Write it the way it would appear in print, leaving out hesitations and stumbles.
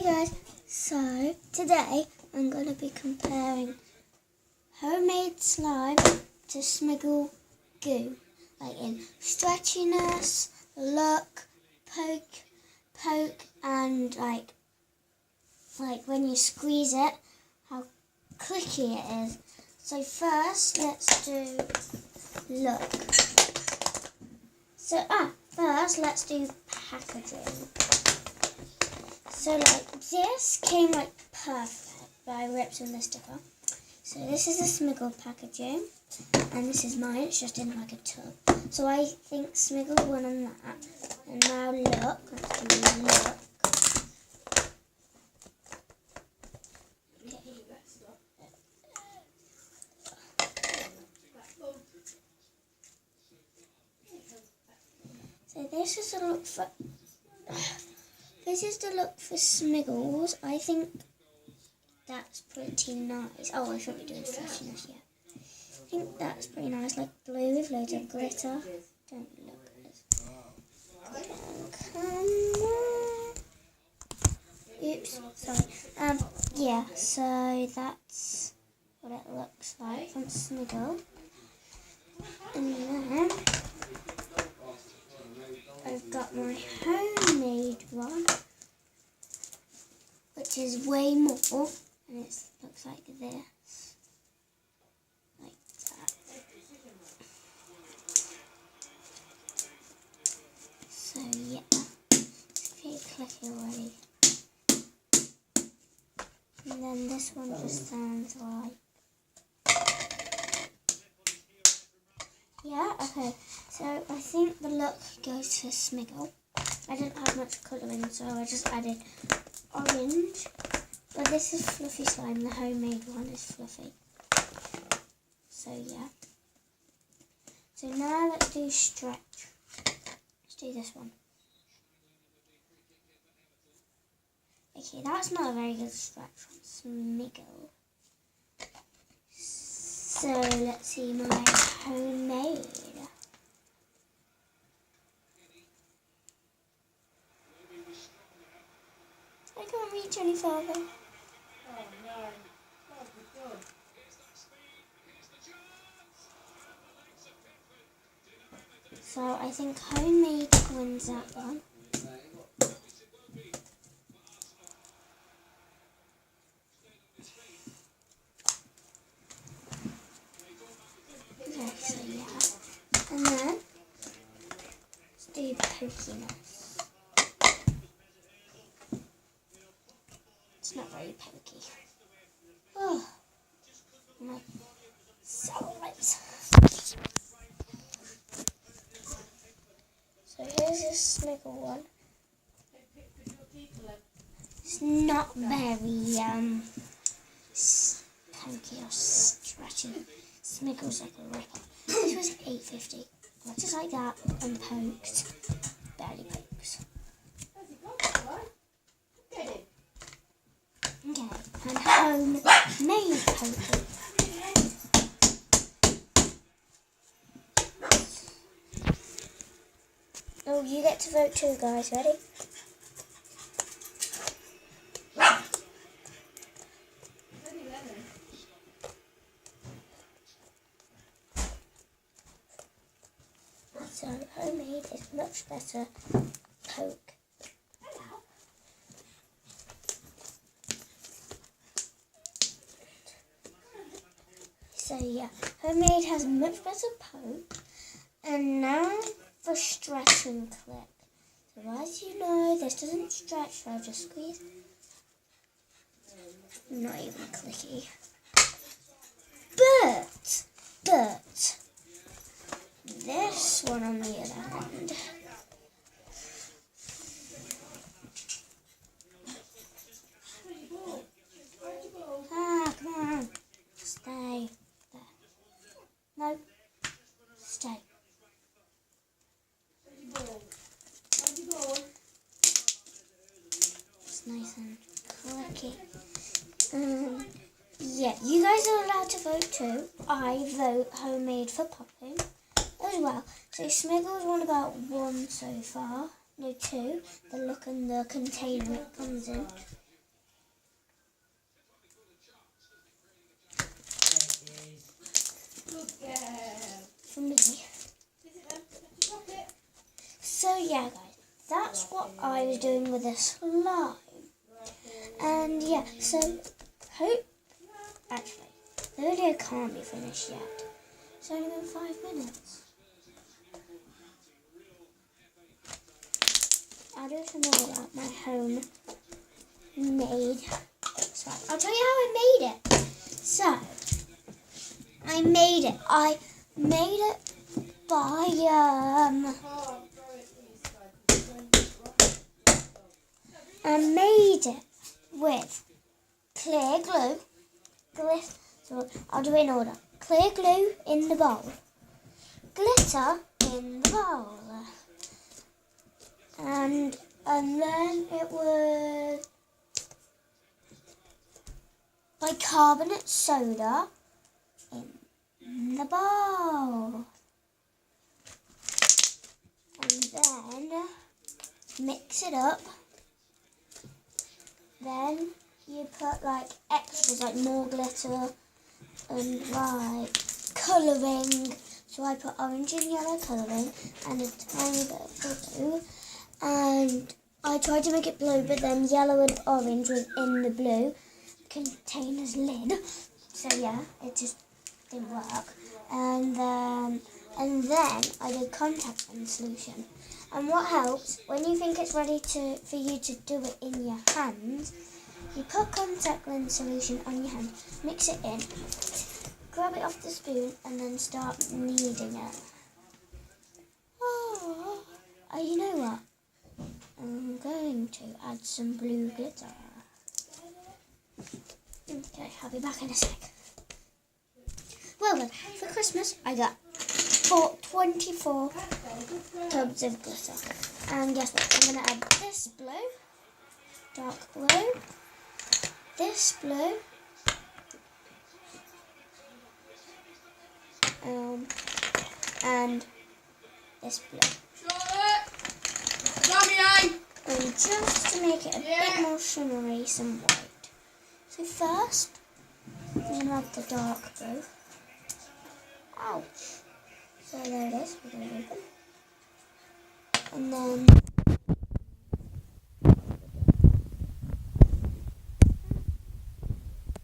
Hey guys, so today I'm going to be comparing homemade slime to Smiggle goo, like in stretchiness, look, poke, and like when you squeeze it, how clicky it is. So first, let's do look. So first let's do packaging. So this came perfect, but I ripped on the sticker. So this is the Smiggle packaging, and this is mine. It's just in a tub. So I think Smiggle won on that. And now look, let's do look. So this is the look for. This is the look for Smiggles. I think that's pretty nice. Oh, I shouldn't be doing flashiness yet. I think that's pretty nice, like blue with loads of glitter. Don't look at this. Oops, sorry. Yeah, so that's what it looks like from Smiggle. And then I've got my homemade one, which is way more, and it looks like this, like that. So yeah, it's pretty clicky already. And then this one just sounds like, yeah, okay. So I think the look goes to Smiggle. I didn't have much colouring, so I just added orange. But this is fluffy slime. The homemade one is fluffy. So yeah. So now let's do stretch. Let's do this one. Okay, that's not a very good stretch from Smiggle. So let's see my homemade. I can't reach any further. So I think homemade wins that one. Okay, so yeah. And then let's do pokiness. It's not very pokey. Oh, my cellulite. So here's this Smiggle one. It's not very pokey or stretchy. Smiggle's like a ripper. This was $8.50. Just like that, and poked. Barely pokes. Okay, and homemade poking. Oh, you get to vote too, guys. Ready? So homemade is much better. Poke. So yeah, homemade has much better poke. And now for stretch and click. So as you know, this doesn't stretch, so I'll just squeeze. Not even clicky. But this one on the other hand. Come on. Stay there. No. Stay. It's nice and clicky. Yeah, you guys are allowed to vote too. I vote homemade for popping as well. So Smiggle's won about 1 so far. No, 2. The look and the container it comes in. for me. So yeah, guys, that's what I was doing with the slime. And yeah, so actually, the video can't be finished yet. It's only been 5 minutes. I'll do some more about my homemade slime. I'll tell you how I made it. So, I made it by I made it with clear glue, so I'll do it in order. Clear glue in the bowl, glitter in the bowl, and then it was bicarbonate soda in the bowl, and then mix it up. Then you put like extras, like more glitter and like colouring. So I put orange and yellow colouring and a tiny bit of blue. And I tried to make it blue, but then yellow and orange was in the blue container's lid. So yeah, it just didn't work. And then I did contact lens solution. And what helps, when you think it's ready for you to do it in your hands, you put contact lens solution on your hand, mix it in, grab it off the spoon, and then start kneading it. Oh, you know what? I'm going to add some blue glitter. Okay, I'll be back in a sec. Well then, for Christmas, I got 24 tubs of glitter. And guess what? I'm going to add this blue, dark blue, this blue, and this blue. And just to make it a bit more shimmery, some white. So first, I'm going to add the dark blue. Ouch. So there it is, we're going to open. And then